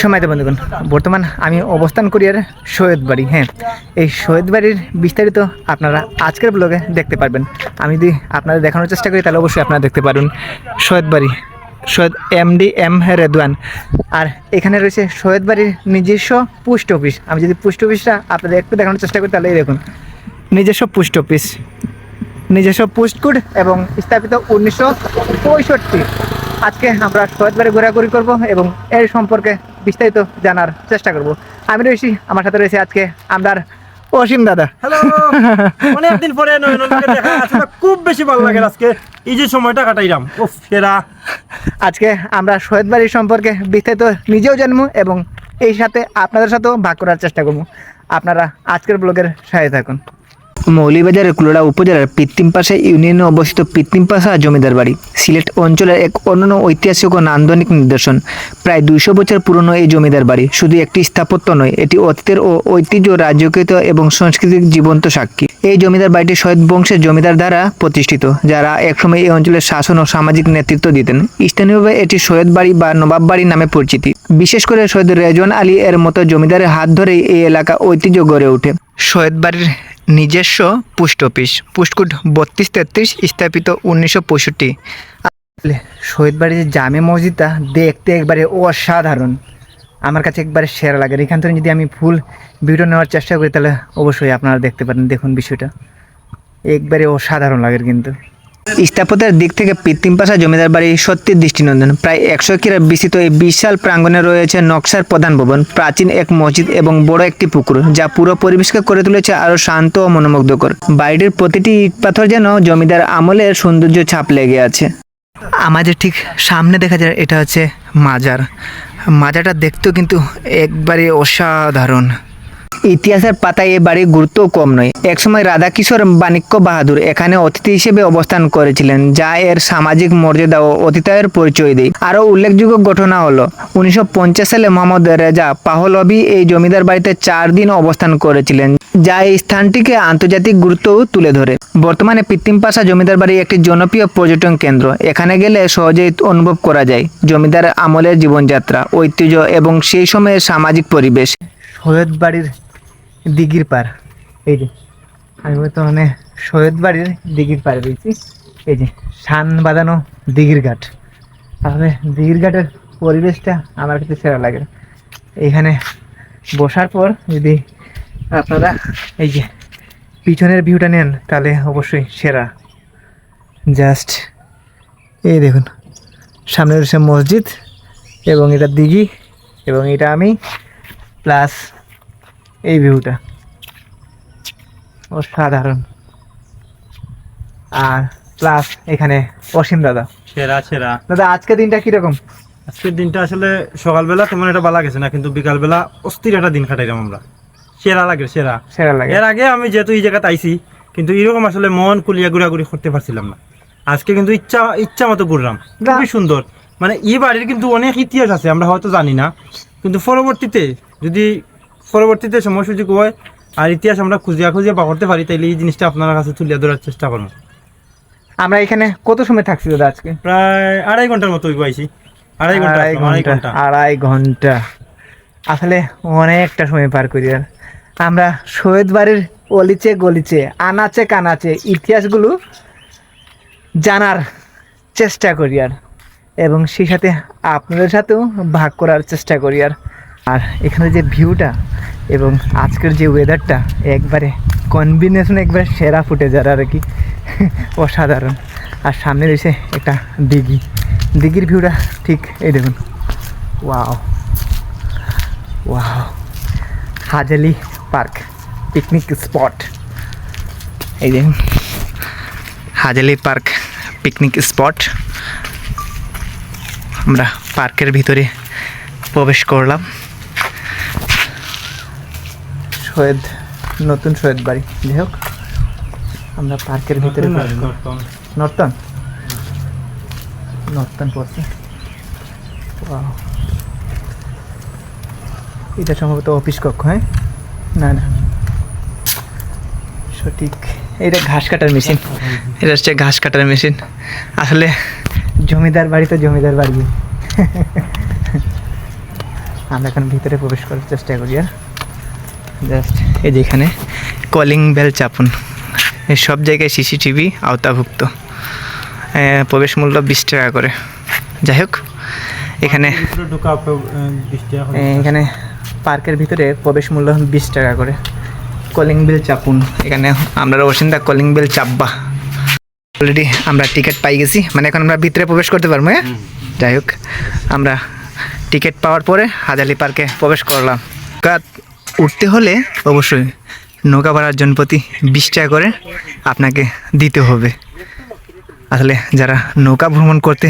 সময়তে বন্ধুগণ, বর্তমান আমি অবস্থান করি আর সৈয়দ বাড়ি। হ্যাঁ, এই সৈয়দ বাড়ির বিস্তারিত আপনারা আজকের ব্লগে দেখতে পারবেন। আমি যদি আপনাদের দেখানোর চেষ্টা করি তাহলে অবশ্যই আপনারা দেখতে পারবেন সৈয়দ বাড়ি, সৈয়দ MD M রেদওয়ান। আর এখানে রয়েছে সৈয়দ বাড়ির নিজস্ব পোস্ট অফিস। আমি যদি পোস্ট অফিসটা আপনাদের একটু দেখানোর চেষ্টা করি তাহলে এই দেখুন, নিজস্ব পোস্ট অফিস, নিজস্ব পোস্ট কোড এবং স্থাপিত 1965। আজকে আমরা সৈয়দ বাড়ি ঘোরাঘুরি করবো এবং এর সম্পর্কে বিস্তারিত জানার চেষ্টা করব। আমি রয়েছি, আমার সাথে রয়েছে আজকে আমার অসীম দাদা। হ্যালো, অনেকদিন পরে নয়নকে দেখা, আসলে খুব বেশি ভালো লাগে আজকে এই যে সময়টা কাটাইলাম। ও ফেরা আজকে আমরা সৈয়দ বাড়ির সম্পর্কে বিস্তারিত নিজেও জানবো এবং এই সাথে আপনাদের সাথেও ভাগ করার চেষ্টা করবো। আপনারা আজকের ব্লগের সাথে থাকুন। মৌলভীবাজারের কুলাড়া উপজেলার পিত্তিমপাশা ইউনিয়নে অবস্থিত পিত্তিমপাশা জমিদার বাড়ি সিলেট অঞ্চলের এক অনন্য ঐতিহাসিক ও নান্দনিক নিদর্শন। প্রায় 200 বছর পুরনো এই জমিদার বাড়ি শুধু একটি স্থাপত্য নয়, এটি অতীতের ও ঐতিহ্য, রাজকীয় এবং সাংস্কৃতিক জীবন্ত সাক্ষী। এই জমিদার বাড়িটি সৈয়দ বংশের জমিদার দ্বারা প্রতিষ্ঠিত, যারা একসময় এই অঞ্চলের শাসন ও সামাজিক নেতৃত্ব দিতেন। স্থানীয়ভাবে এটি সৈয়দ বাড়ি বা নবাব বাড়ি নামে পরিচিতি। বিশেষ করে সৈয়দ রেজওয়ান আলী এর মতো জমিদারের হাত ধরেই এই এলাকা ঐতিহ্য গড়ে ওঠে। সৈয়দ বাড়ির নিজস্ব পোস্ট অফিস, পোস্টকোড 3233, স্থাপিত 1965। সৈয়দ বাড়ির যে জামে মসজিদটা দেখতে একবারে অসাধারণ, আমার কাছে একবারে সেরা লাগে। এখান থেকে যদি আমি ফুল ভিডিও নেওয়ার চেষ্টা করি তাহলে অবশ্যই আপনারা দেখতে পারেন। দেখুন বিষয়টা একবারে অসাধারণ লাগে। কিন্তু স্থাপত্যের দিক থেকে পিত্তিমপাশা জমিদার বাড়ি সত্যি দৃষ্টিনন্দন। প্রায় 100 একর বিস্তৃত এই বিশাল প্রাঙ্গণে রয়েছে নকশার প্রধান ভবন, প্রাচীন এক মসজিদ এবং বড় একটি পুকুর, যা পুরো পরিবেশকে করে তুলেছে আরো শান্ত ও মনোমুগ্ধকর। বাড়িটির প্রতিটি ইট পাথর যেন জমিদার আমলের সৌন্দর্য ছাপ লেগে আছে। আমাদের ঠিক সামনে দেখা যায় এটা হচ্ছে মাজার। মাজারটা দেখতেও কিন্তু একবারে অসাধারণ। ইতিহাসের পাতায় এ বাড়ির গুরুত্ব কম নয়। একসময় রাধাকিশোর বাণিক্য বাহাদুর এখানে অতিথি হিসেবে অবস্থান করেছিলেন, যা এর সামাজিক মর্যাদা ও অতিথের পরিচয় দেয়। আরও উল্লেখযোগ্য ঘটনা হলো 1950 সালে মোহাম্মদ রেজা পাহলভি এই জমিদার বাড়িতে 4 দিন অবস্থান করেছিলেন, যা এই স্থানটিকে আন্তর্জাতিক গুরুত্বও তুলে ধরে। বর্তমানে পিত্তিমপাশা জমিদার বাড়ি একটি জনপ্রিয় পর্যটন কেন্দ্র। এখানে গেলে সহজেই অনুভব করা যায় জমিদার আমলের জীবনযাত্রা, ঐতিহ্য এবং সেই সময়ের সামাজিক পরিবেশ। সৈয়দ বাড়ির দিঘির পার, এই যে আমি বর্তমানে সৈয়দ বাড়ির দিঘির পাড়ে রয়েছি। এই যে শান বাঁধানো দিঘির ঘাট, আসলে দিঘির ঘাটের পরিবেশটা আমার কাছে সেরা লাগে। এখানে বসার পর যদি আপনারা এই যে পিছনের ভিউটা নেন তাহলে অবশ্যই সেরা। জাস্ট এই দেখুন, সামনে রয়েছে মসজিদ এবং এটা দিঘি এবং এটা আমি, প্লাস এই ভিউটা অসাধারণ। আর প্লাস এখানে অসীম দাদা। সেরা সেরা দাদা, আজকের দিনটা কিরকম? আজকের দিনটা আসলে সকালবেলা তেমন একটা ভালো গেছে না, কিন্তু বিকালবেলা অস্থির একটা দিন কাটাইলাম আমরা। সেরা লাগে, সেরা সেরা লাগে। এর আগে আমি যেহেতু এই জায়গাতে আইছি, কিন্তু এরকম আসলে মন কুলিয়া ঘুরাঘুরি করতে পারছিলাম না। আজকে কিন্তু ইচ্ছা মতো ঘুরলাম, খুবই সুন্দর। মানে এই বাড়ির কিন্তু অনেক ইতিহাস আছে, আমরা হয়তো জানি না, কিন্তু পরবর্তীতে সময় সুযোগ হয় আর ইতিহাস আমরা খুঁজিয়া বা করতে পারি, তাইলে এই জিনিসটা আপনার কাছে তুলিয়া ধরার চেষ্টা করবো। আমরা এখানে কত সময় থাকছি দাদা? আজকে প্রায় 2.5 ঘন্টার মতো আইছি। 2.5 ঘন্টা আসলে অনেকটা সময় পার করি। আর আমরা সৈয়দ বাড়ির অলিচে গলিচে, আনাচে কানাচে ইতিহাসগুলো জানার চেষ্টা করি আর এবং সেই সাথে আপনাদের সাথেও ভাগ করার চেষ্টা করি। আর এখানে যে ভিউটা এবং আজকের যে ওয়েদারটা একবারে কম্বিনেশন, একবারে সেরা ফুটে যার আর কি, অসাধারণ। আর সামনে রয়েছে একটা দিঘির ভিউটা ঠিক এই দেখুন। Wow wow, Hajali park picnic spot. এই দেখুন হাজালি পার্ক পিকনিক স্পট। আমরা পার্কের ভিতরে প্রবেশ করলাম। নতুন সৈয়দ বাড়ি, যাই হোক আমরা পার্কের ভিতরে নর্তন পড়ছে। এটা সম্ভবত অফিস কক্ষ। হ্যাঁ, না সঠিক, এটা ঘাস কাটার মেশিন। এটা হচ্ছে ঘাস কাটার মেশিন। আসলে জমিদার বাড়ি তো জমিদার বাড়ি। আমরা এখন ভিতরে প্রবেশ করার চেষ্টা করি। আর জাস্ট এই যেখানে কলিং বেল চাপুন, এই সব জায়গায় সিসিটিভি আওতাভুক্ত। প্রবেশ মূল্য 20 টাকা করে। যাই হোক, এখানে ভিতরে ঢোকা 20 টাকা করে। এখানে পার্কের ভিতরে প্রবেশ মূল্য 20 টাকা করে। কলিং বেল চাপুন, এখানে আমরা অসিন্দা কলিং বেল চাপবা। অলরেডি আমরা টিকিট পাই গেছি, মানে এখন আমরা ভিতরে প্রবেশ করতে পারবো। হ্যাঁ, যাই হোক, আমরা টিকিট পাওয়ার পরে হাজালি পার্কে প্রবেশ করলাম। নৌকা উঠতে হলে অবশ্যই নৌকা ভাড়ার জনপ্রতি 20 টাকা করে আপনাকে দিতে হবে। আসলে যারা নৌকা ভ্রমণ করতে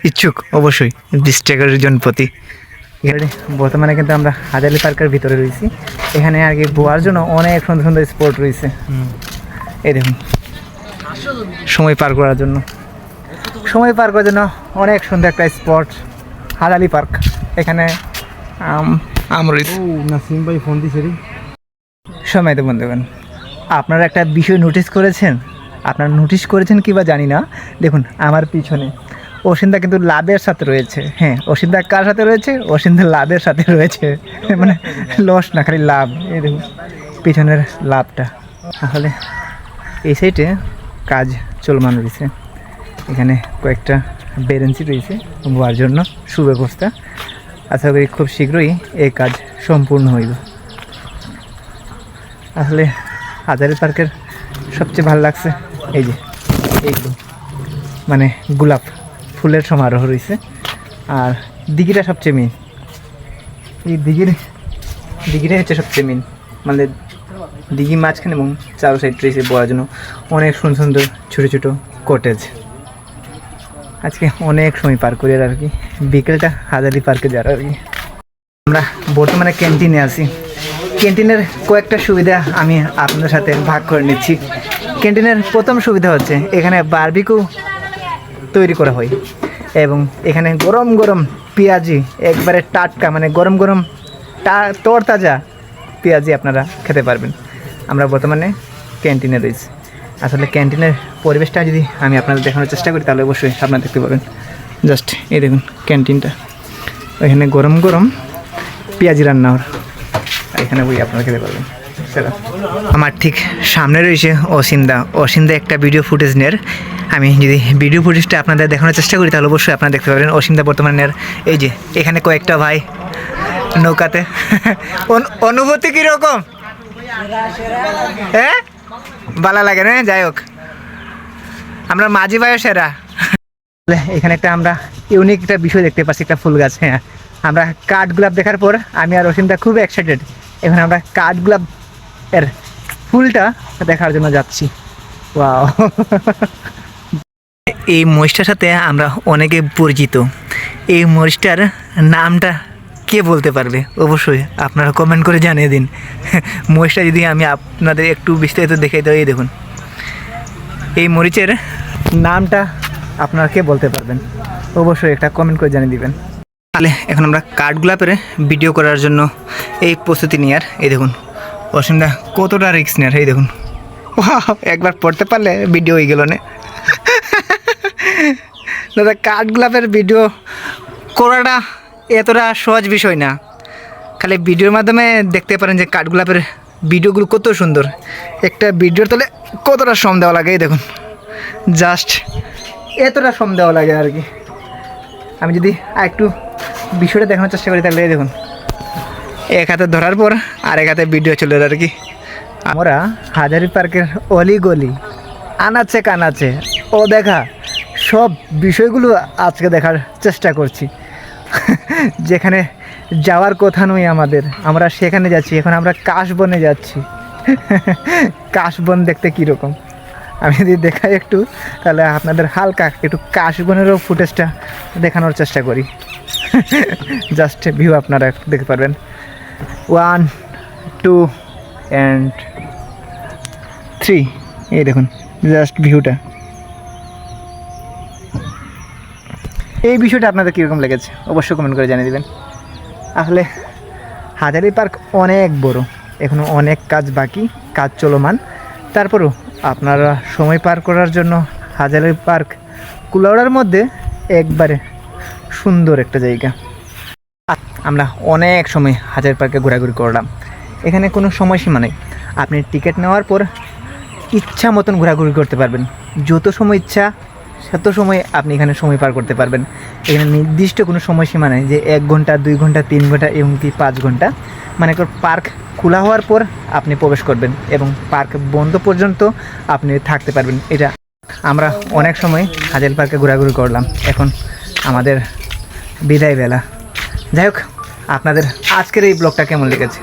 ইচ্ছুক অবশ্যই 20 টাকার জনপ্রতি। এখানে বর্তমানে কিন্তু আমরা হাজালি পার্কের ভিতরে রয়েছি। এখানে আর কি বোয়ার জন্য অনেক সুন্দর সুন্দর স্পট রয়েছে। এই দেখুন, সময় পার করার জন্য অনেক সুন্দর একটা স্পট হাজালি পার্ক। এখানে আম রয়েছে। নাসিম ভাই ফোন দিছে রে। সময় তো বন্ধুগণ, আপনারা একটা বিষয় নোটিস করেছেন কি বা জানি না। দেখুন আমার পিছনে অসিন্দা কিন্তু লাভের সাথে রয়েছে। হ্যাঁ, অসিন্দা কার সাথে রয়েছে? অসিন্দা লাভের সাথে রয়েছে, মানে লস না, খালি লাভ। এই দেখুন পিছনের লাভটা। আসলে এই সাইডে কাজ চলমান রয়েছে। এখানে কয়েকটা বেরেন্সি রয়েছে বোয়ার জন্য সুব্যবস্থা। আশা করি খুব শীঘ্রই এই কাজ সম্পূর্ণ হইব। আসলে হাজারি পার্কের সবচেয়ে ভালো লাগছে এই যে এইগুলো, মানে গোলাপ ফুলের সমারোহ রয়েছে। আর দিঘিটা সবচেয়ে মেন, এই দিঘিটা হচ্ছে সবচেয়ে মেন। মানে দিঘি মাঝখানে এবং চারো সাইড রয়েছে বলার জন্য অনেক সুন্দর সুন্দর ছোটো ছোটো কটেজ। আজকে অনেক সময় পার করি আর কি, বিকেলটা হাজারি পার্কে যাওয়ার আর কি। আমরা বর্তমানে ক্যান্টিনে আছি। ক্যান্টিনের কয়েকটা সুবিধা আমি আপনাদের সাথে ভাগ করে নিচ্ছি। ক্যান্টিনের প্রথম সুবিধা হচ্ছে এখানে বারবিকিউ তৈরি করা হয় এবং এখানে গরম গরম পেঁয়াজি একবারে টাটকা, মানে গরম গরম তরতাজা পেঁয়াজি আপনারা খেতে পারবেন। আমরা বর্তমানে ক্যান্টিনে রয়েছি। আসলে ক্যান্টিনের পরিবেশটা যদি আমি আপনাদের দেখানোর চেষ্টা করি তাহলে অবশ্যই আপনারা দেখতে পাবেন। জাস্ট এই দেখুন ক্যান্টিনটা, এখানে গরম গরম পেঁয়াজি রান্না হয়, এখানে বই আপনারা খেতে পারবেন। সেটা আমার ঠিক সামনে রয়েছে অসিন্দা একটা ভিডিও ফুটেজ নের। আমি যদি ভিডিও ফুটেজটা আপনাদের দেখানোর চেষ্টা করি তাহলে অবশ্যই আপনারা দেখতে পারবেন অসিন্দা বর্তমানে নের। এই যে এখানে কয়েকটা ভাই নৌকাতে। অনুভূতি কীরকম? হ্যাঁ, ভালো লাগে না? যাই হোক, আমরা মাঝি ভাইও সেরা। এখানে একটা আমরা ইউনিক একটা বিষয় দেখতে পাচ্ছি, একটা ফুল গাছ। হ্যাঁ, আমরা কাঠগোলাপ দেখার পর আমি আর অসিন্দা খুব এক্সাইটেড। এখানে আমরা কাঠগোলাপ এর ফুলটা দেখার জন্য যাচ্ছি। ওয়াও, এই মহিষটার সাথে আমরা অনেকে পরিচিত। এই মহিষটার নামটা কে বলতে পারবে? অবশ্যই আপনারা কমেন্ট করে জানিয়ে দিন। মহিষটা যদি আমি আপনাদের একটু বিস্তারিত দেখাই দেবো, এই দেখুন এই মরিচের নামটা আপনারা কে বলতে পারবেন? অবশ্যই একটা কমেন্ট করে জানিয়ে দিবেন। তাহলে এখন আমরা কাঠগোলাপের ভিডিও করার জন্য এই প্রস্তুতি নিয়ে। আর এই দেখুন অসীমদা কতটা রিস্ক নেয়। এই দেখুন, একবার পড়তে পারলে ভিডিও হয়ে গেল না। দাদা, কাঠগোলাপের ভিডিও করাটা এতটা সহজ বিষয় না। খালি ভিডিওর মাধ্যমে দেখতে পারেন যে কাঠগোলাপের ভিডিওগুলো কত সুন্দর। একটা ভিডিওর তলে কতটা শ্রম দেওয়া লাগে, এই দেখুন জাস্ট এতটা শ্রম দেওয়া লাগে আর কি। আমি যদি একটু বিষয়টা দেখানোর চেষ্টা করি তাহলে এই দেখুন এক হাতে ধরার পর আর এক হাতে ভিডিও চলে আর কি। আমরা হাজারি পার্কের অলি গলি আনাচে কানাচে ও দেখা সব বিষয়গুলো আজকে দেখার চেষ্টা করছি। যেখানে যাওয়ার কথা নয় আমাদের, আমরা সেখানে যাচ্ছি। এখন আমরা কাশবনে যাচ্ছি। কাশবন দেখতে কীরকম আমি যদি দেখাই একটু, তাহলে আপনাদের হালকা একটু কাশবনেরও ফুটেজটা দেখানোর চেষ্টা করি। জাস্ট ভিউ আপনারা দেখতে পারবেন। 1, 2 and 3, এই দেখুন জাস্ট ভিউটা। এই বিষয়টা আপনাদের কীরকম লেগেছে অবশ্যই কমেন্ট করে জানিয়ে দেবেন। আসলে হাজারি পার্ক অনেক বড়, এখনও অনেক কাজ বাকি, কাজ চলমান। তারপরও আপনারা সময় পার করার জন্য হাজারি পার্ক কুলাউড়ার মধ্যে একবারে সুন্দর একটা জায়গা। আমরা অনেক সময় হাজার পার্কে ঘোরাঘুরি করলাম। এখানে কোনো সময়সীমা নেই, আপনি টিকিট নেওয়ার পর ইচ্ছা মতন ঘোরাঘুরি করতে পারবেন। যত সময় ইচ্ছা তত সময় আপনি এখানে সময় পার করতে পারবেন। এখানে নির্দিষ্ট কোনো সময়সীমা নেই যে 1 ঘন্টা 2 ঘন্টা 3 ঘন্টা এমনকি 5 ঘন্টা। মানে পার্ক খোলা হওয়ার পর আপনি প্রবেশ করবেন এবং পার্ক বন্ধ পর্যন্ত আপনি থাকতে পারবেন। এটা আমরা অনেক সময় হাজেল পার্কে ঘোরাঘুরি করলাম, এখন আমাদের বিদায় বেলা। যাই হোক, আপনাদের আজকের এই ব্লগটা কেমন লেগেছে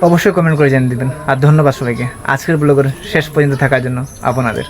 অবশ্যই কমেন্ট করে জানিয়ে দেবেন। আর ধন্যবাদ সবাইকে আজকের ব্লগের শেষ পর্যন্ত থাকার জন্য আপনাদের।